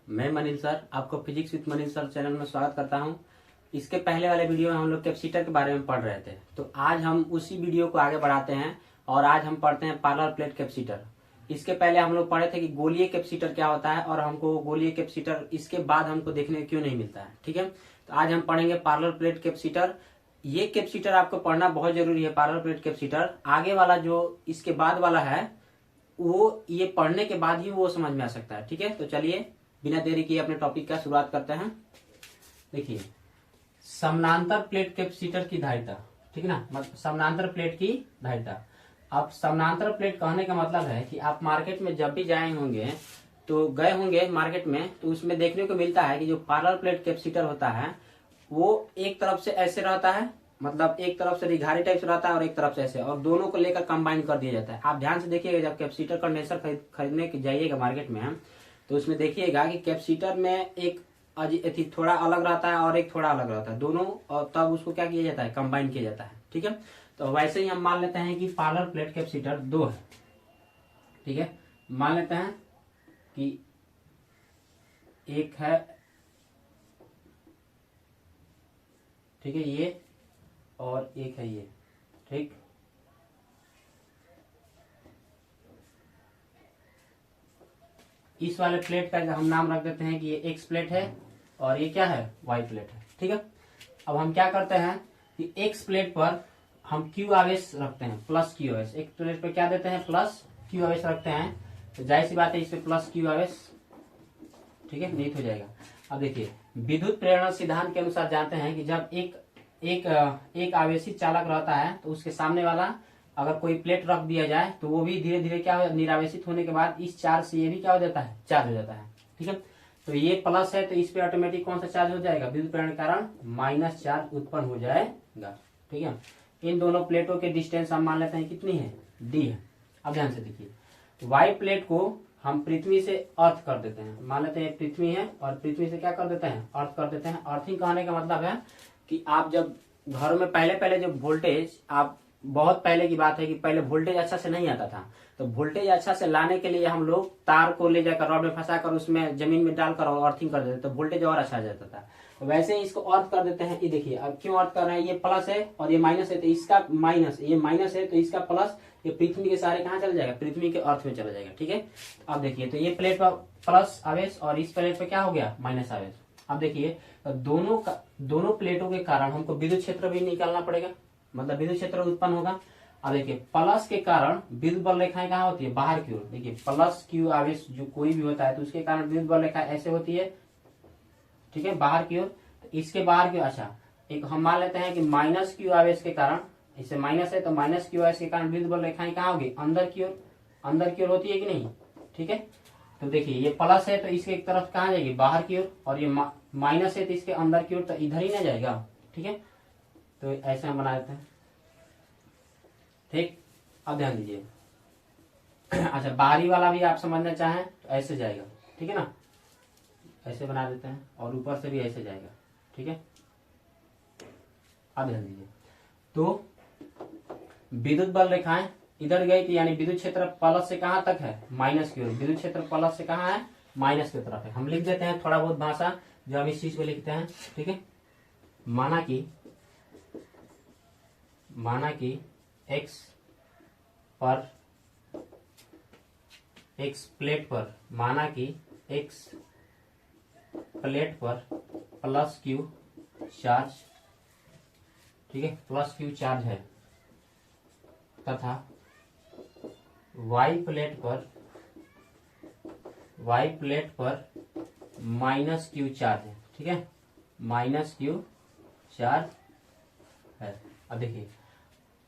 मैं मनील सर आपको physics with मनील sir channel में स्वागत करता हूं। इसके पहले वाले वीडियो में हम लोग कैपेसिटर के बारे में पढ़ रहे थे, तो आज हम उसी वीडियो को आगे बढ़ाते हैं और आज हम पढ़ते हैं पैरेलल प्लेट कैपेसिटर। इसके पहले हम लोग पढ़े थे कि गोलीय कैपेसिटर क्या होता है और हमको गोलीय कैपेसिटर इसके बाद हमको देखने क्यों नहीं मिलता है। ठीक है, तो आज हम पढ़ेंगे पैरेलल प्लेट कैपेसिटर। ये कैपेसिटर आपको पढ़ना बहुत जरूरी है। पैरेलल प्लेट कैपेसिटर आगे वाला जो इसके बाद वाला है वो ये पढ़ने के बाद ही वो समझ में आ सकता है। ठीक है, तो चलिए बिना देरी किए अपने टॉपिक का शुरुआत करते हैं। देखिए, समानांतर प्लेट कैपेसिटर की धारिता, ठीक है ना, मतलब समानांतर प्लेट की धारिता। अब समानांतर प्लेट कहने का मतलब है कि आप मार्केट में जब भी जाए होंगे तो गए होंगे मार्केट में, तो उसमें देखने को मिलता है कि जो पैरेलल प्लेट कैपेसिटर होता है वो एक तरफ से ऐसे रहता है, मतलब एक तरफ से रिघारी टाइप से रहता है और एक तरफ से ऐसे, और दोनों को लेकर कंबाइन कर दिया जाता है। आप ध्यान से देखिएगा, जब कैपेसिटर कंडेंसर खरीदने जाइएगा मार्केट में तो उसमें देखिएगा कि कैपेसिटर में एक थोड़ा अलग रहता है और एक थोड़ा अलग रहता है दोनों, और तब उसको क्या किया जाता है, कंबाइन किया जाता है। ठीक है, तो वैसे ही हम मान लेते हैं कि पैरेलल प्लेट कैपेसिटर दो है। ठीक है, मान लेते हैं कि एक है, ठीक है, ये और एक है ये। ठीक, इस वाले प्लेट का हम नाम रख देते हैं कि ये एक्स प्लेट है और ये क्या है, वाई प्लेट है। ठीक है, अब हम क्या करते हैं कि एक्स प्लेट पर हम क्यू आवेश रखते हैं, प्लस क्यू आवेश। एक प्लेट पर क्या देते हैं, प्लस क्यू आवेश रखते हैं, तो जाहिर सी बात है इस पे प्लस क्यू आवेश, ठीक है, निहित हो जाएगा। अब देखिए, विद्युत प्रेरण सिद्धांत के अनुसार जानते हैं कि जब एक आवेशित चालक रहता है तो उसके सामने वाला अगर कोई प्लेट रख दिया जाए तो वो भी धीरे धीरे क्या हो, निरावेशित होने के बाद इस चार्ज से ये भी क्या हो जाता है, चार्ज हो जाता है। ठीक है, तो ये प्लस है तो इस पे ऑटोमेटिक कौन सा चार्ज हो जाएगा, विद्युत प्रेरण के कारण माइनस चार्ज उत्पन्न हो जाएगा। ठीक है, इन दोनों प्लेटों के डिस्टेंस हम मान लेते हैं कितनी है, डी है। अब ध्यान से देखिए, वाई प्लेट को हम पृथ्वी से अर्थ कर देते हैं, मान लेते हैं पृथ्वी है और पृथ्वी से क्या कर देते हैं, अर्थ कर देते हैं। अर्थिंग कहने का मतलब है कि आप जब घरों में पहले जब वोल्टेज, आप बहुत पहले की बात है कि पहले वोल्टेज अच्छा से नहीं आता था, तो वोल्टेज अच्छा से लाने के लिए हम लोग तार को ले जाकर रॉड में फंसाकर उसमें जमीन में डालकर और अर्थिंग कर देते, तो वोल्टेज और अच्छा आ जाता था। तो वैसे ही इसको अर्थ कर देते हैं। ये देखिए, अब क्यों अर्थ कर रहे हैं, ये प्लस है और ये माइनस है, तो इसका माइनस, ये माइनस है तो इसका प्लस, ये पृथ्वी के सारे कहाँ चला जाएगा, पृथ्वी के अर्थ में चला जाएगा। ठीक है, अब देखिए, तो ये प्लेट पर प्लस आवेश और इस प्लेट पे क्या हो गया, माइनस आवेश। अब देखिए, तो दोनों प्लेटों के कारण हमको विद्युत क्षेत्र भी निकालना पड़ेगा, मतलब विद्युत क्षेत्र उत्पन्न होगा। अब देखिए, प्लस के कारण विद्युत बल रेखाएं कहाँ होती है, बाहर की ओर। देखिए, प्लस क्यू आवेश जो कोई भी होता है तो उसके कारण विद्युत बल रेखा ऐसे होती है, ठीक है, बाहर की ओर। तो इसके बाहर की, अच्छा, एक हम मान लेते हैं कि माइनस क्यू आवेश के कारण, इससे माइनस है तो माइनस क्यू आवेश के कारण विद्युत बल रेखाएं कहाँ होगी, अंदर की ओर, अंदर की ओर होती है कि नहीं। ठीक है, तो देखिए, ये प्लस है तो इसके एक तरफ कहाँ जाएगी, बाहर की ओर, और ये माइनस है तो इसके अंदर की ओर, तो इधर ही ना जाएगा। ठीक है, तो ऐसे हम बना देते हैं। ठीक, अब ध्यान दीजिए, अच्छा, बाहरी वाला भी आप समझना चाहें तो ऐसे जाएगा, ठीक है ना, ऐसे बना देते हैं, और ऊपर से भी ऐसे जाएगा। ठीक है, अब ध्यान दीजिए, तो विद्युत बल रेखाएं इधर गई थी, यानी विद्युत क्षेत्र प्लस से कहां तक है, माइनस की ओर। विद्युत क्षेत्र प्लस से कहां है, माइनस की तरफ है। हम लिख देते हैं थोड़ा बहुत भाषा जो हम इस चीज को लिखते हैं। ठीक है, माना कि एक्स प्लेट पर, माना कि एक्स प्लेट पर प्लस क्यू चार्ज, ठीक है, प्लस क्यू चार्ज है, तथा वाई प्लेट पर माइनस क्यू चार्ज है। ठीक है, माइनस क्यू चार्ज है। अब देखिए,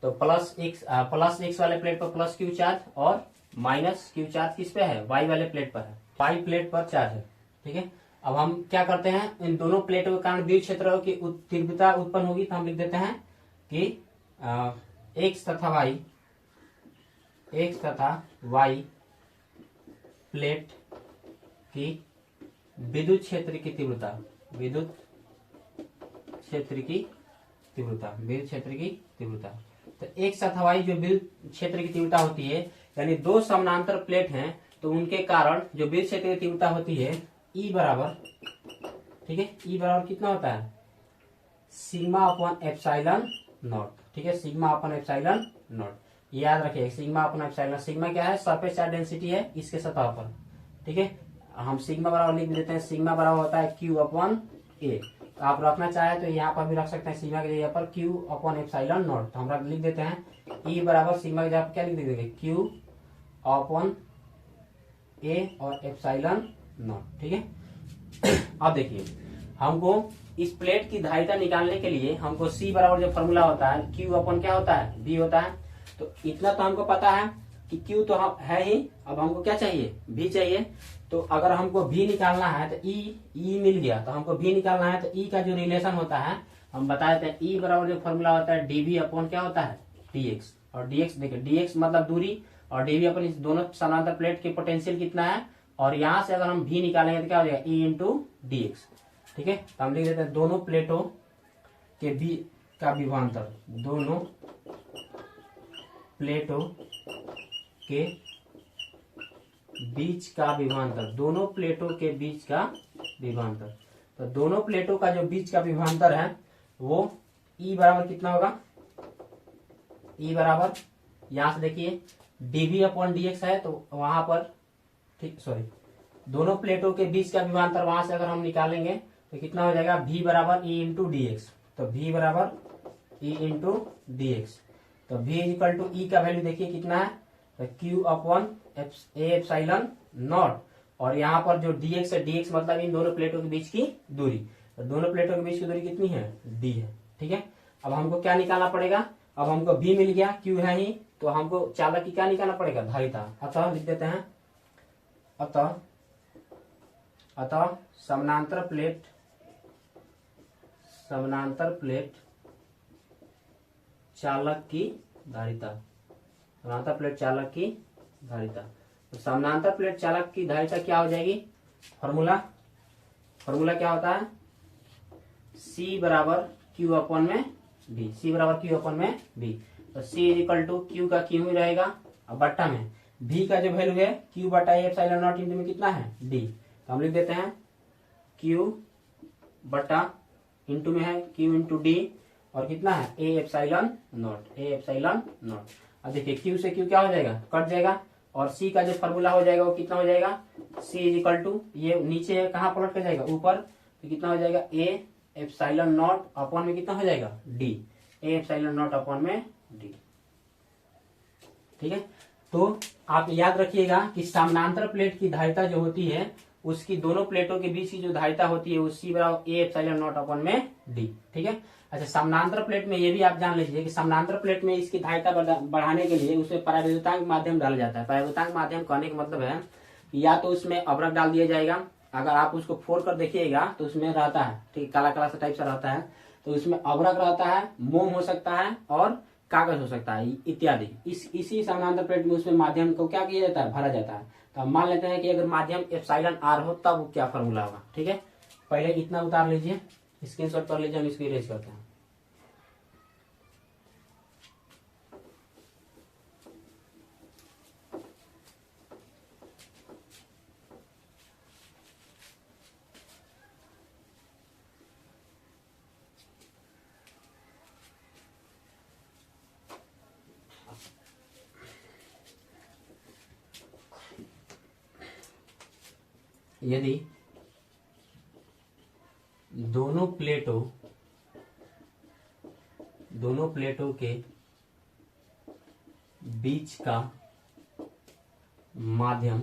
तो प्लस एक्स वाले प्लेट पर प्लस क्यू चार्ज और माइनस क्यू चार्ज किस पे है, वाई वाले प्लेट पर है, वाई प्लेट पर चार्ज है। ठीक है, अब हम क्या करते हैं, इन दोनों प्लेटों के कारण विद्युत क्षेत्र की तीव्रता उत्पन्न होगी, तो हम लिख देते हैं कि एक्स तथा वाई प्लेट की विद्युत क्षेत्र की तीव्रता, विद्युत क्षेत्र की तीव्रता। तो एक तथा वाई जो विद्युत क्षेत्र की तीव्रता होती है, यानी दो समानांतर प्लेट हैं तो उनके कारण जो विद्युत क्षेत्र की तीव्रता होती है ई बराबर, ठीक है, ई बराबर कितना होता है, सिग्मा अपॉन एप्सिलॉन नॉट, ठीक है, सिग्मा अपॉन एप्सिलॉन नॉट, याद रखिए सिग्मा अपॉन एप्सिलॉन। सिग्मा क्या है, सरफेस चार्ज डेंसिटी है इसके सतह पर, ठीक है, हम सिग्मा बराबर लिख देते हैं, सिग्मा बराबर होता है क्यू अपॉन ए। आप रखना चाहे तो यहाँ पर भी रख सकते हैं सिग्मा की जगह पर क्यू अपॉन एप्सिलॉन नॉट, तो हम लिख देते हैं ई बराबर सिग्मा की जगह पर क्या लिख देंगे, क्यू अपॉन ए और एप्सिलॉन नॉट, ठीक है। अब देखिए हमको इस प्लेट की धारिता निकालने के लिए हमको सी बराबर जो फॉर्मूला होता है क्यू अपॉन क्या होता है, बी होता है। तो इतना तो हमको पता है कि क्यू तो हम है ही, अब हमको क्या चाहिए, भी चाहिए। तो अगर हमको भी निकालना है तो ई मिल गया, तो हमको भी निकालना है तो ई का जो रिलेशन होता है हम बता देते हैं, ई बराबर जो फॉर्मूला होता है डीवी अपॉन क्या होता है, डीएक्स। और डीएक्स देखिए, डीएक्स मतलब दूरी और डीवी अपन इस दोनों समानांतर प्लेट के पोटेंशियल कितना है, और यहां से अगर हम भी निकालेंगे तो क्या हो जाएगा, ई इंटू डीएक्स, ठीक है। तो हम लिख देते हैं दोनों प्लेटों के बीच का विभवांतर, दोनों प्लेटों के बीच का विभवांतर, दोनों प्लेटों के बीच का विभवांतर। तो दोनों प्लेटों का जो बीच का विभवांतर है वो ई बराबर कितना होगा, ई बराबर यहां से देखिए डीवी अपॉन डीएक्स है, तो वहां पर ठीक सॉरी दोनों प्लेटों के बीच का विभवांतर वहां से अगर हम निकालेंगे तो कितना हो जाएगा, v बराबर ई इंटू डी एक्स। तो v बराबर ई इंटू डी एक्स, तो v इक्वल टू ई का वैल्यू देखिए कितना है, तो q upon A epsilon not, और यहाँ पर जो dx है, dx मतलब इन दोनों प्लेटों के बीच की दूरी, तो दोनों प्लेटों के बीच की दूरी कितनी है, d है, ठीक है। अब हमको क्या निकालना पड़ेगा, अब हमको v मिल गया, q है ही, तो हमको चालक की क्या निकालना पड़ेगा, धारिता। अतः लिख देते हैं, अतः समानांतर प्लेट चालक की धारिता, समानांतर प्लेट चालक की धारिता। तो समानांतर प्लेट चालक की धारिता क्या हो जाएगी, फॉर्मूला क्या होता है, C बराबर Q अपॉन में B, C बराबर Q अपॉन में B। तो C इक्वल टू Q का Q ही रहेगा, और बट्टा में V का जो वैल्यू है Q बटा ए एप्सिलॉन नॉट इंटू में कितना है, D। तो हम लिख देते हैं Q बटा इंटू में है Q इंटू D, और कितना है ए एप्सिलॉन नॉट। अब देखिए Q से Q क्या हो जाएगा, कट जाएगा, और C का जो फॉर्मूला हो जाएगा वो कितना हो जाएगा, C इज इक्वल टू, ये नीचे है कहाँ पलट कर जाएगा, ऊपर, तो कितना हो जाएगा ए एप्सिलॉन नॉट अपॉन में कितना हो जाएगा, D, A epsilon not upon में D, ठीक है। तो आप याद रखिएगा कि समानांतर प्लेट की धारिता जो होती है उसकी दोनों प्लेटों के बीच की जो धारिता होती है वो C बराबर ए एप्सिलॉन नॉट अपॉन में D, ठीक है। अच्छा, समानांतर प्लेट में ये भी आप जान लीजिए कि समानांतर प्लेट में इसकी धारिता बढ़ाने के लिए उसमें परावैद्युतांक माध्यम डाला जाता है। परावैद्युतांक माध्यम कहने का मतलब है कि या तो उसमें अवरक डाल दिया जाएगा, अगर आप उसको फोड़ कर देखिएगा तो उसमें रहता है, ठीक, काला काला सा टाइप सा रहता है, तो उसमें अवरक रहता है, मोम हो सकता है और कागज हो सकता है इत्यादि। इसी समानांतर प्लेट में उसमें माध्यम को क्या किया जाता है, भरा जाता है। तो हम मान लेते हैं कि अगर माध्यम एप्सिलॉन आर हो तब क्या फॉर्मूला होगा, ठीक है। पहले इतना उतार लीजिए, स्क्रीनशॉट कर लीजिए, हम इसको इरेज करते हैं। यदि दोनों प्लेटों के बीच का माध्यम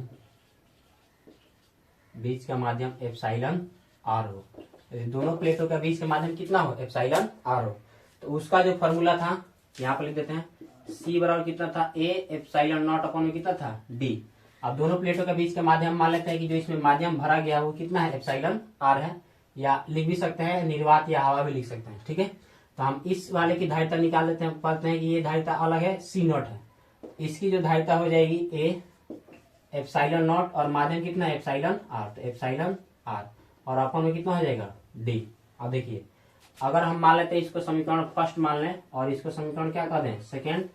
एप्सिलॉन आर हो, दोनों प्लेटों का बीच का माध्यम कितना हो, एप्सिलॉन आर हो, तो उसका जो फॉर्मूला था यहाँ पर लिख देते हैं, C बराबर कितना था, ए एप्सिलॉन नॉट अपॉन में कितना था, D। अब दोनों प्लेटों के बीच का माध्यम मान लेते हैं कि जो इसमें माध्यम भरा गया वो कितना है, एप्सिलॉन आर है, या लिख भी सकते हैं निर्वात या हवा भी लिख सकते हैं, ठीक है। तो हम इस वाले की धारिता निकाल लेते हैं, पढ़ते हैं कि ये धारिता अलग है, C नॉट है, इसकी जो धारिता हो जाएगी ए एप्सिलॉन नॉट, और माध्यम कितना है, एप्सिलॉन आर, तो एप्सिलॉन आर, और अपन में कितना हो जाएगा, D। अब देखिए अगर हम मान लेते हैं इसको समीकरण फर्स्ट मान लें और इसको समीकरण क्या कर दें, सेकेंड,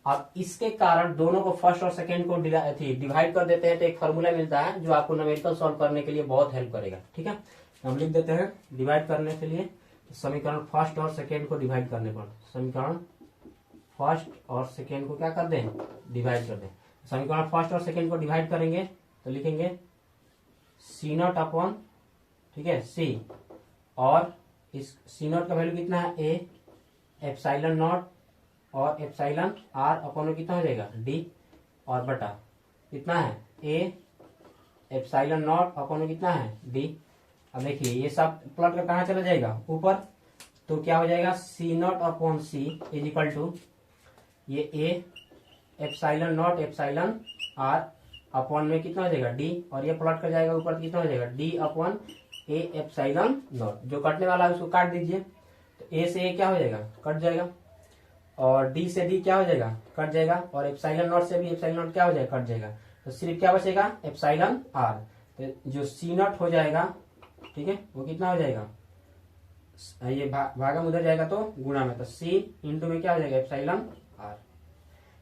अब इसके कारण दोनों को फर्स्ट और सेकेंड को डिवाइड कर देते हैं तो एक फॉर्मूला मिलता है जो आपको न्यूमेरिकल सॉल्व करने के लिए बहुत हेल्प करेगा। ठीक है, हम लिख देते हैं डिवाइड करने के लिए समीकरण फर्स्ट और सेकेंड को डिवाइड करने पर, समीकरण फर्स्ट और सेकेंड को क्या कर दें, डिवाइड कर दें। समीकरण फर्स्ट और सेकेंड को डिवाइड करेंगे तो लिखेंगे सी नॉट अपॉन, ठीक है, सी, और इस सी नॉट का वैल्यू कितना है ए एप्सिलॉन नॉट, और एप्सिलॉन आर अपॉन में कितना हो जाएगा डी, और बटा कितना है ए एप्सिलॉन नॉट अपॉन में कितना है डी। अब देखिए ये सब प्लॉट कर कहाँ चला जाएगा ऊपर, तो क्या हो जाएगा C naught upon C is equal to ये A epsilon naught epsilon R upon में कितना हो जाएगा डी, और ये प्लॉट कर जाएगा ऊपर कितना हो जाएगा D upon A epsilon not. जो कटने वाला है उसको काट दीजिए, तो ए से ए क्या हो जाएगा कट जाएगा, और डी से डी क्या हो जाएगा कट जाएगा, और एप्सिलॉन नॉट से भी एप्सिलॉन नॉट क्या हो जाएगा कट जाएगा, तो सिर्फ क्या बचेगा एप्सिलॉन आर। तो जो सी नॉट हो जाएगा, ठीक है, वो कितना हो जाएगा, ये भागा में उधर जाएगा तो गुणा में, तो सी इंटू में क्या हो जाएगा एप्सिलॉन आर।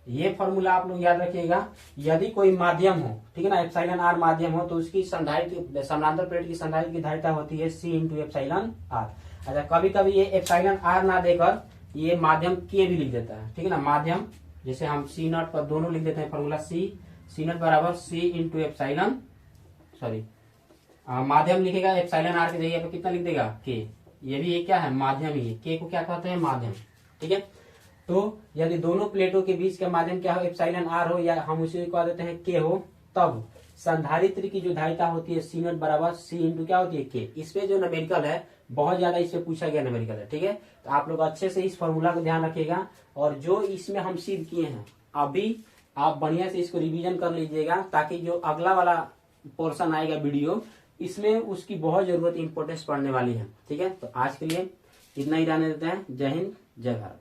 ये फॉर्मूला आप लोग याद रखिएगा। यदि कोई माध्यम हो, ठीक है ना, एप्सिलॉन आर माध्यम हो, तो उसकी संधारित्र समानांतर प्लेट की संधारित्र की धारिता होती है सी इंटू एप्सिलॉन आर। अच्छा, कभी कभी ये एप्सिलॉन आर ना देकर ये माध्यम के भी लिख देता है, ठीक है ना, माध्यम जैसे हम सी नॉट पर दोनों लिख देते हैं फॉर्मूला सी नॉट बराबर सी इंटू एप्सिलॉन, सॉरी माध्यम लिखेगा एप्सिलॉन आर की जगह पे कितना लिख देगा के, ये भी ये क्या है माध्यम ही है, के को क्या कहते हैं माध्यम। ठीक है, तो यदि दोनों प्लेटों के बीच का माध्यम क्या हो एप्सिलॉन आर हो, या हम उसे कह देते हैं के हो, तब संधारित्र की जो धारिता होती है सी नॉट बराबर सी इंटू क्या होती है के। इसमें जो न्यूमेरिकल है बहुत ज्यादा इससे पूछा गया न्यूमेरिकल है। ठीक है, तो आप लोग अच्छे से इस फॉर्मूला को ध्यान रखिएगा, और जो इसमें हम सिद्ध किए हैं अभी आप बढ़िया से इसको रिवीजन कर लीजिएगा, ताकि जो अगला वाला पोर्शन आएगा वीडियो इसमें उसकी बहुत जरूरत इंपोर्टेंस पड़ने वाली है। ठीक है, तो आज के लिए इतना ही रहने देते हैं। जय हिंद, जय भारत।